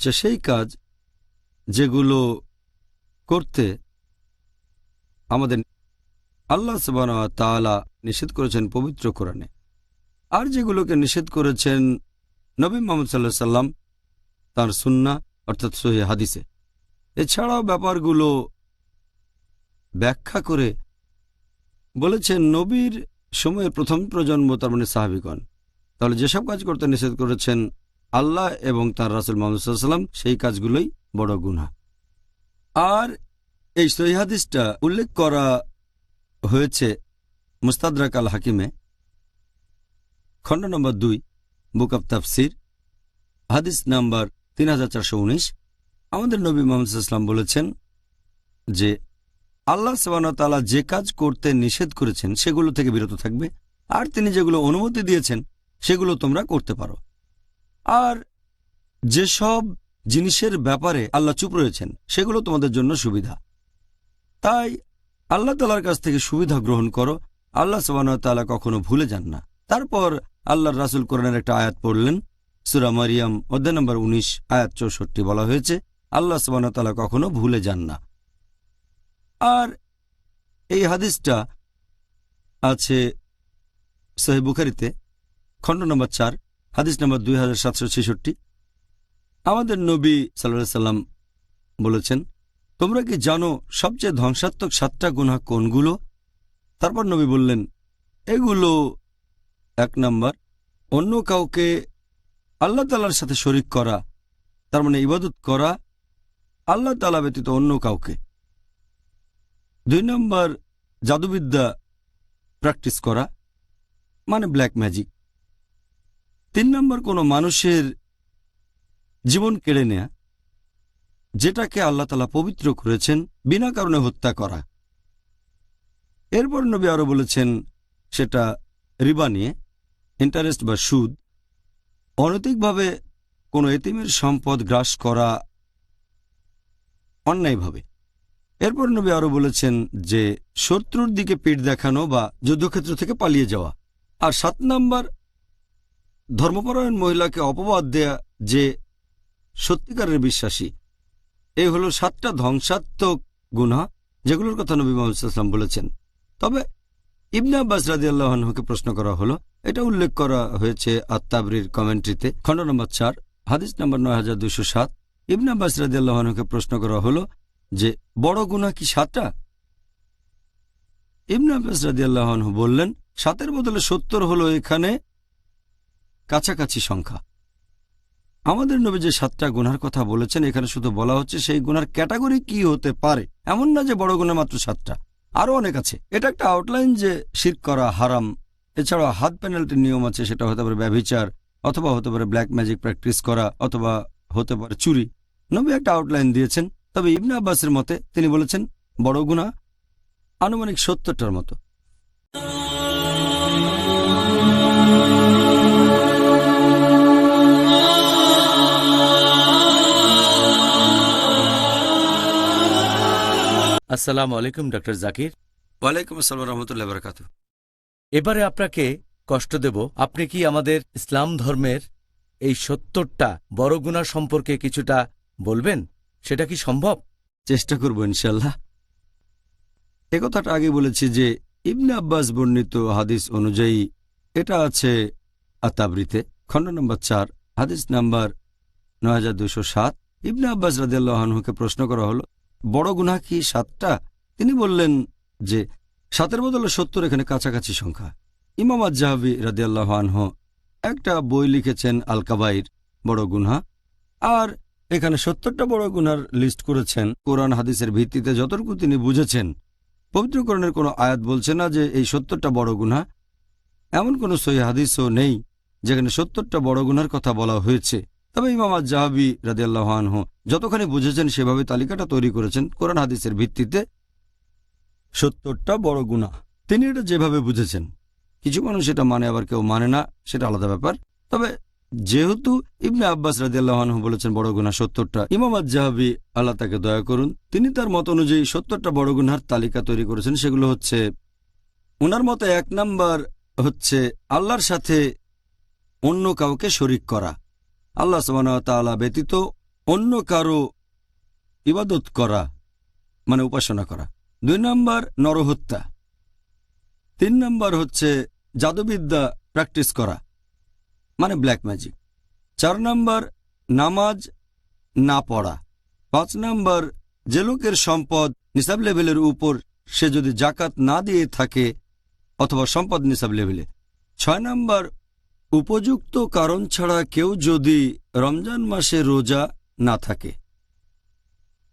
হচ্ছে সেই কাজ যেগুলো করতে আমাদের আল্লাহ সুবহানাহু ওয়া তাআলা নিষেধ করেছেন পবিত্র কোরআনে, আর যেগুলোকে নিষেধ করেছেন নবী মুহাম্মদ সাল্লাল্লাহু আলাইহি সাল্লাম তাঁর সুন্নাহ অর্থাৎ সহিহ হাদিসে। এছাড়াও ব্যাপারগুলো ব্যাখ্যা করে বলেছেন নবীর সময়ের প্রথম প্রজন্ম, তার মানে সাহাবীগণ। তাহলে যেসব কাজ করতে নিষেধ করেছেন আল্লাহ এবং তাঁর রাসূল মুহাম্মদ সাল্লাল্লাহু আলাইহি সাল্লাম, সেই কাজগুলোই বড় গুনাহ। আর এই সহিহ হাদিসটা উল্লেখ করা হয়েছে মুস্তাদরাক আল হাকিমে, খণ্ড নম্বর 2, বুক অব তাফসির, হাদিস নাম্বার 3419। আমাদের নবী মুহাম্মদ সাল্লাল্লাহু আলাইহি ওয়াসাল্লাম বলেছেন যে আল্লাহ সুবহানাহু ওয়া তাআলা যে কাজ করতে নিষেধ করেছেন সেগুলো থেকে বিরত থাকবে, আর তিনি যেগুলো অনুমতি দিয়েছেন সেগুলো তোমরা করতে পারো। আর যেসব জিনিসের ব্যাপারে আল্লাহ চুপ রয়েছেন সেগুলো তোমাদের জন্য সুবিধা। তাই আল্লাহ তাআলার কাছ থেকে সুবিধা গ্রহণ করো। আল্লাহ সুবহানাহু ওয়া তাআলা কখনো ভুলে যান না। তারপর আল্লাহর রাসূল কোরআনের একটা আয়াত পড়লেন, সূরা মারিয়াম অধ্যায় নম্বর 19 আয়াত 64 বলা হয়েছে আল্লাহ সুবহানাহু ওয়া তাআলা কখনো ভুলে যান না। আর এই হাদিসটা আছে সহিহ বুখারীতে, খণ্ড নম্বর 4, হাদিস নম্বর 2766। আমাদের নবী সাল্লাল্লাহু আলাইহি সাল্লাম বলেছেন, তোমরা কি জানো সবচেয়ে ধ্বংসাত্মক 7টা গুনাহ কোনগুলো? তারপর নবী বললেন, এগুলো 1 নম্বর, অন্য কাউকে আল্লাহ তাআলার সাথে শরীক করা, তার মানে ইবাদত করা আল্লাহ তাআলা ব্যতীত অন্য কাউকে। 2 নম্বর, জাদুবিদ্যা প্র্যাকটিস করা, মানে ব্ল্যাক ম্যাজিক। 3 নম্বর, কোনো মানুষের জীবন কেড়ে নেয়া, যেটাকে আল্লাহ তাআলা পবিত্র করেছেন, বিনা কারণে হত্যা করা। এরপর নবী আরও বলেছেন সেটা রিবা নিয়ে, ইন্টারেস্ট বা সুদ, অনৈতিকভাবে কোনো এতিমের সম্পদ গ্রাস করা অন্যায়ভাবে। এরপর নবী আরও বলেছেন যে শত্রুর দিকে পিঠ দেখানো বা যুদ্ধক্ষেত্র থেকে পালিয়ে যাওয়া। আর 7 নম্বর, ধর্মপরায়ণ মহিলাকে অপবাদ দেয়া যে সত্যিকারের বিশ্বাসী। এই হলো 7টা ধ্বংসাত্মক গুনাহ যেগুলোর কথা নবী মুহাম্মদ সাল্লাল্লাহু আলাইহি ওয়াসাল্লাম বলেছেন। তবে ইবনে আব্বাস রাদিয়াল্লাহু আনহুকে প্রশ্ন করা হলো, এটা উল্লেখ করা হয়েছে আত-তাবরির কমেন্ট্রিতে, খণ্ড নম্বর 4, হাদিস নম্বর 9207। ইবনে আব্বাস রাদিয়াল্লাহু আনহুকে প্রশ্ন করা হলো যে বড় গুনাহ কি 7টা? ইবনে আব্বাস রাদিয়াল্লাহু আনহু বললেন, 7-এর বদলে 70 হলো এখানে কাছাকাছি সংখ্যা। আমাদের নবী যে 7টা গুনার কথা বলেছেন, এখানে শুধু বলা হচ্ছে সেই গুনার ক্যাটাগরি কি হতে পারে, এমন না যে বড় গুনাহ মাত্র 7টা, আরও অনেক আছে। এটা একটা আউটলাইন যে শিরক করা হারাম। এছাড়াও হাত পেনাল্টির নিয়ম আছে, সেটা হতে পারে ব্যভিচার, অথবা হতে পারে ব্ল্যাক ম্যাজিক প্র্যাকটিস করা, অথবা হতে পারে চুরি। নবী একটা আউটলাইন দিয়েছেন। তবে ইবনে আব্বাসের মতে তিনি বলেছেন বড় গুনাহ আনুমানিক 70টার মতো। আসসালামু আলাইকুম ডক্টর জাকির। ওয়ালাইকুম আসসালাম রহমতুল্লাহ বারাকাতুহু। এবারে আপনাকে কষ্ট দেব, আপনি কি আমাদের ইসলাম ধর্মের এই 70টা বড় গুনাহ সম্পর্কে কিছুটা বলবেন? সেটা কি সম্ভব? চেষ্টা করব ইনশাআল্লাহ। একথাটা আগে বলেছি যে ইবনে আব্বাস বর্ণিত হাদিস অনুযায়ী এটা আছে আত-তাবরিতে, খণ্ড নম্বর 4, হাদিস নাম্বার 9207। ইবনে আব্বাস রাদিয়াল্লাহু আনহুকে প্রশ্ন করা হলো, বড় গুনাহ কি 7টা? তিনি বললেন যে 7-এর বদলে 70 এখানে কাছাকাছি সংখ্যা। ইমাম আয-যাহাবী রাদিয়াল্লাহু আনহু একটা বই লিখেছেন আল কাবাইর, বড় গুনাহ, আর এখানে 70টা বড় গুনার লিস্ট করেছেন কোরআন হাদিসের ভিত্তিতে যতটুকু তিনি বুঝেছেন। পবিত্র কোরআনের কোনো আয়াত বলছে না যে এই 70টা বড় গুনাহ। এমন কোনো সহিহ হাদিসও নেই যেখানে 70টা বড় গুনার কথা বলা হয়েছে। তবে ইমাম আয-যাহাবী রাদিয়াল্লাহু আনহু যতখানি বুঝেছেন সেভাবে তালিকাটা তৈরি করেছেন কোরআন হাদিসের ভিত্তিতে 70টা বড় গুনাহ। তিনি এটা যেভাবে বুঝেছেন। কিছু মানুষ এটা মানে, আবার কেউ মানে না, সেটা আলাদা ব্যাপার। তবে যেহেতু ইবনে আব্বাস রাদিয়াল্লাহু আনহু বলেছেন বড় গুনাহ 70টা, ইমাম আয-যাহাবী আল্লাহ তাকে দয়া করুন, তিনি তার মত অনুযায়ী 70টা বড় গুনাহর তালিকা তৈরি করেছেন। সেগুলো হচ্ছে, ওনার মতে 1 নাম্বার হচ্ছে আল্লাহর সাথে অন্য কাউকে শরীক করা। আল্লাহ সুবহানাহু ওয়া তাআলা ব্যতীত অন্য কারো ইবাদত করা মানে উপাসনা করা। 2 নম্বর নরহত্যা। 3 নম্বর হচ্ছে জাদুবিদ্যা প্র্যাকটিস করা মানে ব্ল্যাক ম্যাজিক। 4 নম্বর নামাজ না পড়া। 5 নম্বর যে লোকের সম্পদ নিসাব লেভেলের উপর সে যদি জাকাত না দিয়ে থাকে অথবা সম্পদ নিসাব লেভেলে। 6 নম্বর উপযুক্ত কারণ ছাড়া কেউ যদি রমজান মাসে রোজা না থাকে।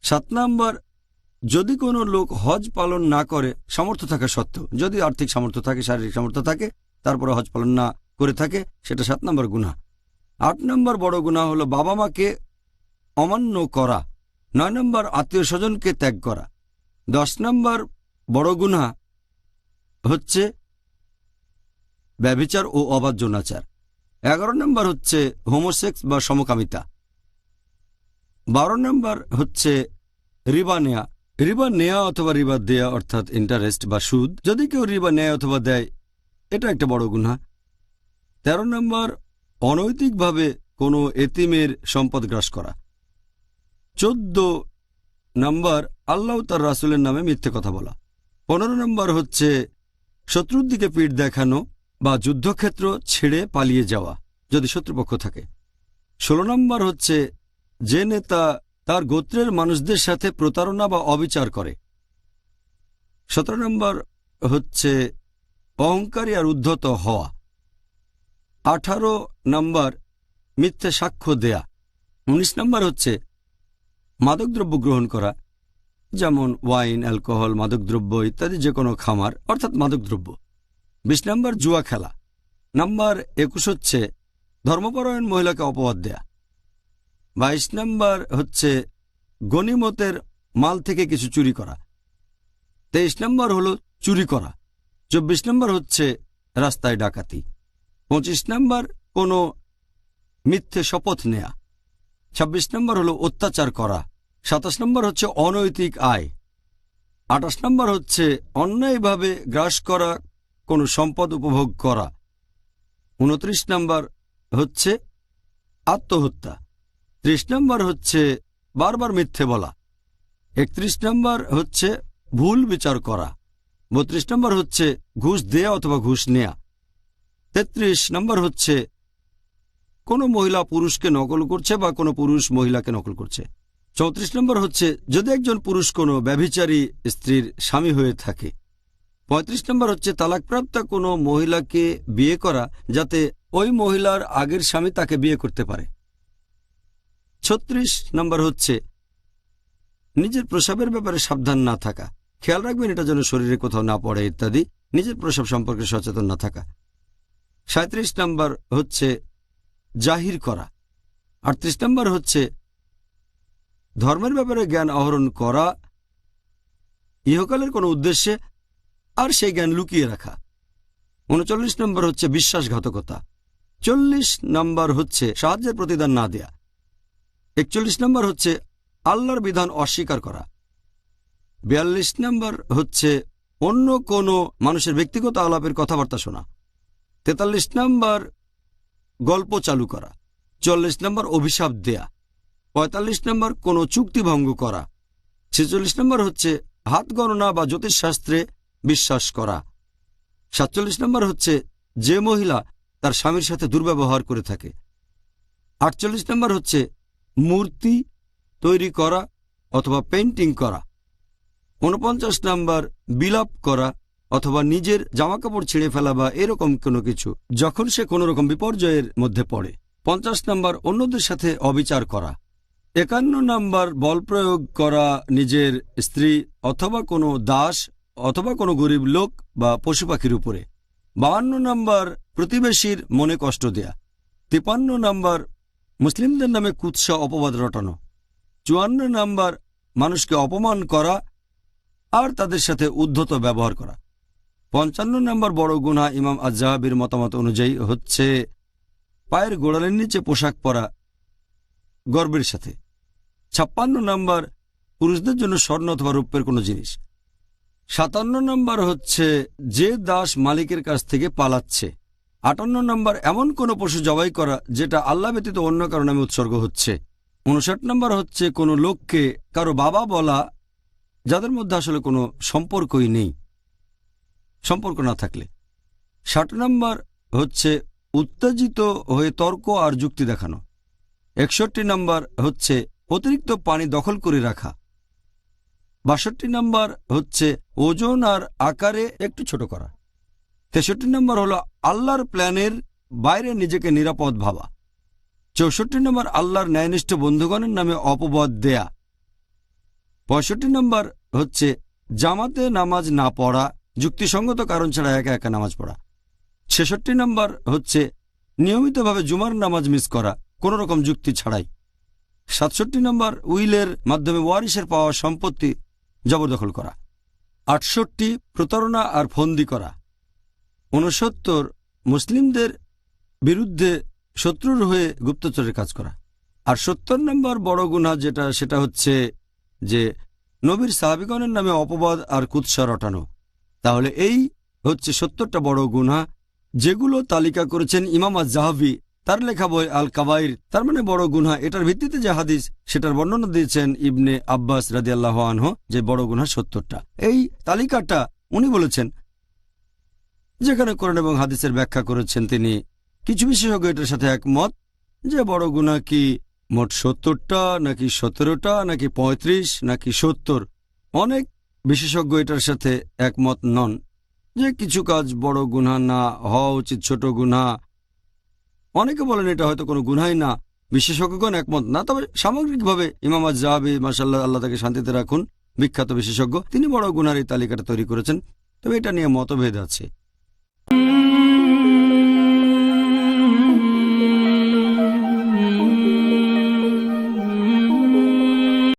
7 নম্বর যদি কোনো লোক হজ পালন না করে সামর্থ্য থাকা সত্ত্বেও, যদি আর্থিক সামর্থ্য থাকে, শারীরিক সামর্থ্য থাকে, তারপরে হজ পালন না করে থাকে, সেটা 7 নম্বর গুনাহ। 8 নম্বর বড় গুনাহ হলো বাবা মাকে অমান্য করা। 9 নম্বর আত্মীয় স্বজনকে ত্যাগ করা। 10 নম্বর বড় গুনাহ হচ্ছে ব্যভিচার ও অবাধ যৌনাচার। 11 নম্বর হচ্ছে হোমোসেক্স বা সমকামিতা। 12 নম্বর হচ্ছে রিবা নেয়া। রিবা নেয়া অথবা রিবা দেয়া অর্থাৎ ইন্টারেস্ট বা সুদ। যদি কেউ রিবা নেয় অথবা দেয়, এটা একটা বড় গুনাহ। 13 নম্বর অনৈতিকভাবে কোনো এতিমের সম্পদ গ্রাস করা। 14 নম্বর আল্লাহ তার রাসূলের নামে মিথ্যে কথা বলা। 15 নম্বর হচ্ছে শত্রুর দিকে পিঠ দেখানো বা যুদ্ধক্ষেত্র ছেড়ে পালিয়ে যাওয়া যদি শত্রুপক্ষ থাকে। 16 নম্বর হচ্ছে যে নেতা তার গোত্রের মানুষদের সাথে প্রতারণা বা অবিচার করে। 17 নম্বর হচ্ছে অহংকারী আর উদ্ধত হওয়া। 18 নম্বর মিথ্যে সাক্ষ্য দেয়া। 19 নম্বর হচ্ছে মাদকদ্রব্য গ্রহণ করা, যেমন ওয়াইন, অ্যালকোহল, মাদকদ্রব্য ইত্যাদি যে কোনো খামার অর্থাৎ মাদকদ্রব্য। 20 নম্বর জুয়া খেলা। নাম্বার 21 হচ্ছে ধর্মপরায়ণ মহিলাকে অপবাদ দেয়া। 22 নম্বর হচ্ছে গনিমতের মাল থেকে কিছু চুরি করা। 23 নম্বর হলো চুরি করা। 24 নম্বর হচ্ছে রাস্তায় ডাকাতি। 25 নম্বর কোনো মিথ্যে শপথ নেয়া। 26 নম্বর হলো অত্যাচার করা। 27 নম্বর হচ্ছে অনৈতিক আয়। 28 নম্বর হচ্ছে অন্যায়ভাবে গ্রাস করা কোনো সম্পদ উপভোগ করা। 29 নম্বর হচ্ছে আত্মহত্যা। 30 নম্বর হচ্ছে বারবার মিথ্যে বলা। 31 নম্বর হচ্ছে ভুল বিচার করা। 32 নম্বর হচ্ছে ঘুষ দেয়া অথবা ঘুষ নেয়া। 33 নম্বর হচ্ছে কোনো মহিলা পুরুষকে নকল করছে বা কোনো পুরুষ মহিলাকে নকল করছে। 34 নম্বর হচ্ছে যদি একজন পুরুষ কোনো ব্যভিচারী স্ত্রীর স্বামী হয়ে থাকে। 35 নম্বর হচ্ছে তালাকপ্রাপ্ত কোনো মহিলাকে বিয়ে করা যাতে ওই মহিলার আগের স্বামী তাকে বিয়ে করতে পারে। 36 নম্বর হচ্ছে নিজের প্রস্রাবের ব্যাপারে সাবধান না থাকা, খেয়াল রাখবেন এটা যেন শরীরে কোথাও না পড়ে ইত্যাদি, নিজের প্রস্রাব সম্পর্কে সচেতন না থাকা। 37 নম্বর হচ্ছে জাহির করা। 38 নম্বর হচ্ছে ধর্মের ব্যাপারে জ্ঞান আহরণ করা ইহকালের কোনো উদ্দেশ্যে আর সেই জ্ঞান লুকিয়ে রাখা। 39 নম্বর হচ্ছে বিশ্বাসঘাতকতা। 40 নম্বর হচ্ছে সাহায্যের প্রতিদান না দেয়া। 41 নম্বর হচ্ছে আল্লাহর বিধান অস্বীকার করা। 42 নম্বর হচ্ছে অন্য কোনো মানুষের ব্যক্তিগত আলাপের কথাবার্তা শোনা। 43 নম্বর গল্প চালু করা। 40 নম্বর অভিশাপ দেয়া। 45 নম্বর কোনো চুক্তি ভঙ্গ করা। 46 নম্বর হচ্ছে হাত গণনা বা জ্যোতিষশাস্ত্রে বিশ্বাস করা। 47 নম্বর হচ্ছে যে মহিলা তার স্বামীর সাথে দুর্ব্যবহার করে থাকে। 48 নম্বর হচ্ছে মূর্তি তৈরি করা অথবা পেইন্টিং করা। 49 নম্বর বিলাপ করা অথবা নিজের জামাকাপড় ছিঁড়ে ফেলা বা এরকম কোনো কিছু যখন সে কোনো রকম বিপর্যয়ের মধ্যে পড়ে। 50 নম্বর অন্যদের সাথে অবিচার করা। 51 নম্বর বল প্রয়োগ করা নিজের স্ত্রী অথবা কোনো দাস অথবা কোনো গরিব লোক বা পশু পাখির উপরে। 52 নম্বর প্রতিবেশীর মনে কষ্ট দেয়া। 53 নম্বর মুসলিমদের নামে কুৎসা অপবাদ রটানো। 54 নম্বর মানুষকে অপমান করা আর তাদের সাথে উদ্ধত ব্যবহার করা। 55 নম্বর বড় গুনাহ ইমাম আজ-যাহাবির মতামত অনুযায়ী হচ্ছে পায়ের গোড়ালির নিচে পোশাক পরা গর্বের সাথে। 56 নম্বর পুরুষদের জন্য স্বর্ণ অথবা রৌপ্যের কোনো জিনিস। 57 নম্বর হচ্ছে যে দাস মালিকের কাছ থেকে পালাচ্ছে। 58 নম্বর এমন কোনো পশু জবাই করা যেটা আল্লাহ ব্যতীত অন্য কারো নামে উৎসর্গ হচ্ছে। 59 নম্বর হচ্ছে কোনো লোককে কারো বাবা বলা যাদের মধ্যে আসলে কোনো সম্পর্কই নেই, সম্পর্ক না থাকলে। 60 নম্বর হচ্ছে উত্তেজিত হয়ে তর্ক আর যুক্তি দেখানো। 61 নম্বর হচ্ছে অতিরিক্ত পানি দখল করে রাখা। 62 নম্বর হচ্ছে ওজন আর আকারে একটু ছোট করা। 63 নম্বর হলো আল্লাহর প্ল্যানের বাইরে নিজেকে নিরাপদ ভাবা। 64 নম্বর আল্লাহর ন্যায়নিষ্ঠ বন্ধুগণের নামে অপবাদ দেয়া। 65 নম্বর হচ্ছে জামাতে নামাজ না পড়া, যুক্তিসঙ্গত কারণ ছাড়া একা একা নামাজ পড়া। 66 নম্বর হচ্ছে নিয়মিতভাবে জুমার নামাজ মিস করা, কোনো রকম যুক্তি ছাড়াই। 67 নম্বর উইলের মাধ্যমে ওয়ারিসের পাওয়া সম্পত্তি জবরদখল করা। 68 প্রতারণা আর ফন্দি করা। 69 মুসলিমদের বিরুদ্ধে শত্রুর হয়ে গুপ্তচরের কাজ করা। আর 70 নম্বর বড় গুনাহ সেটা হচ্ছে যে নবীর সাহাবীগণের নামে অপবাদ আর কুৎসা রটানো। তাহলে এই হচ্ছে 70টা বড় গুনাহ যেগুলো তালিকা করেছেন ইমাম আজ-জাহাবি তার লেখা বই আল কাবাইর, তার মানে বড় গুনাহ। এটার ভিত্তিতে যে হাদিস সেটার বর্ণনা দিয়েছেন ইবনে আব্বাস রাদিয়াল্লাহু আনহু যে বড় গুনাহ 70টা। এই তালিকাটা উনি বলেছেন, যেখানে কোরআন এবং হাদিসের ব্যাখ্যা করেছেন তিনি। কিছু বিশেষজ্ঞ এটার সাথে একমত যে বড় গুনাহ কি মোট 70টা নাকি 17টা নাকি 35 নাকি 70। অনেক বিশেষজ্ঞ এটার সাথে একমত নন যে কিছু কাজ বড় গুনাহ না হওয়া উচিত, ছোট গুনাহ। অনেকে বলেন এটা হয়তো কোনো গুনাহই না, বিশেষজ্ঞগণ একমত না। তবে সামগ্রিকভাবে ইমাম আজ-জাহাবি মাশাআল্লাহ, আল্লাহ তাকে শান্তিতে রাখুন, বিখ্যাত বিশেষজ্ঞ, তিনি বড় গুনাহের এই তালিকাটা তৈরি করেছেন। তবে এটা নিয়ে মতভেদ আছে।